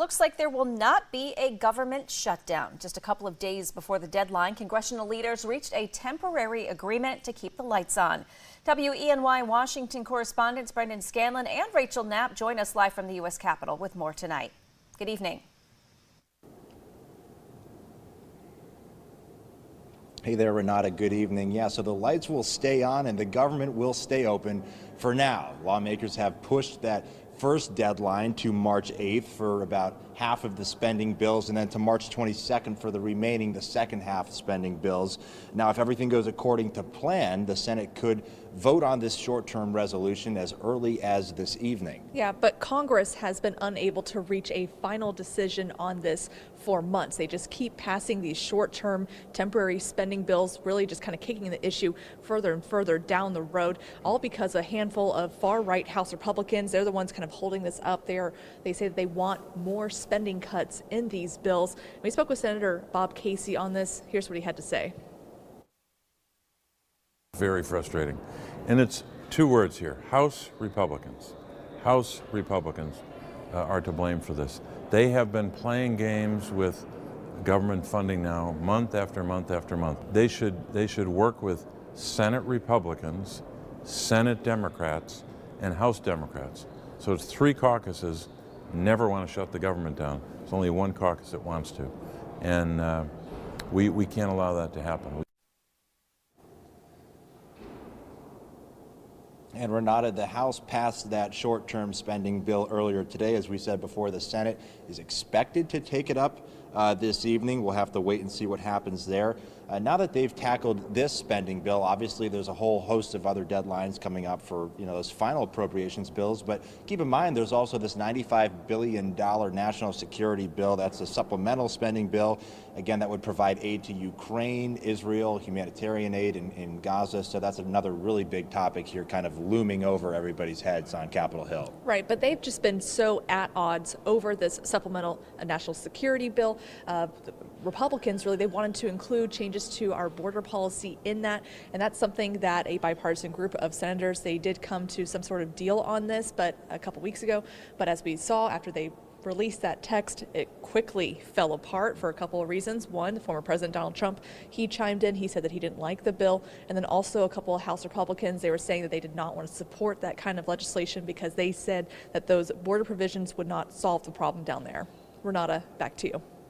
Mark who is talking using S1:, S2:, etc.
S1: Looks like there will not be a government shutdown. Just a couple of days before the deadline, congressional leaders reached a temporary agreement to keep the lights on. WENY Washington correspondents Brendan Scanlon and Rachel Knapp join us live from the U.S. Capitol with more tonight. Good evening.
S2: Hey there, Renata. Good evening. Yeah, so the lights will stay on and the government will stay open for now. Lawmakers have pushed that first deadline to March 8th for about half of the spending bills, and then to March 22nd for the remaining, the second half spending bills. Now, if everything goes according to plan, the Senate could vote on this short-term resolution as early as this evening.
S3: Yeah, but Congress has been unable to reach a final decision on this for months. They just keep passing these short-term temporary spending bills, really just kind of kicking the issue further and further down the road, all because a handful of far-right House Republicans, they're the ones kind of holding this up. They say that they want more spending cuts in these bills. We spoke with Senator Bob Casey on this. Here's what he had to say.
S4: Very frustrating. And it's two words here: House Republicans. House Republicans are to blame for this. They have been playing games with government funding now month after month after month. They should work with Senate Republicans, Senate Democrats, and House Democrats. So it's three caucuses never want to shut the government down. There's only one caucus that wants to. And we can't allow that to happen.
S2: And Renata, the House passed that short-term spending bill earlier today. As we said before, the Senate is expected to take it up this evening. We'll have to wait and see what happens there. Now that they've tackled this spending bill, obviously there's a whole host of other deadlines coming up for those final appropriations bills. But keep in mind, there's also this $95 billion national security bill. That's a supplemental spending bill. Again, that would provide aid to Ukraine, Israel, humanitarian aid in Gaza. So that's another really big topic here, kind of looming over everybody's heads on Capitol Hill.
S3: Right, but they've just been so at odds over this supplemental national security bill. The Republicans, really, they wanted to include changes to our border policy in that, and that's something that a bipartisan group of senators, they did come to some sort of deal on this, but a couple weeks ago. But as we saw, after they released that text, it quickly fell apart for a couple of reasons. One, the former President Donald Trump, he chimed in. He said that he didn't like the bill. And then also a couple of House Republicans, they were saying that they did not want to support that kind of legislation because they said that those border provisions would not solve the problem down there. Renata, back to you.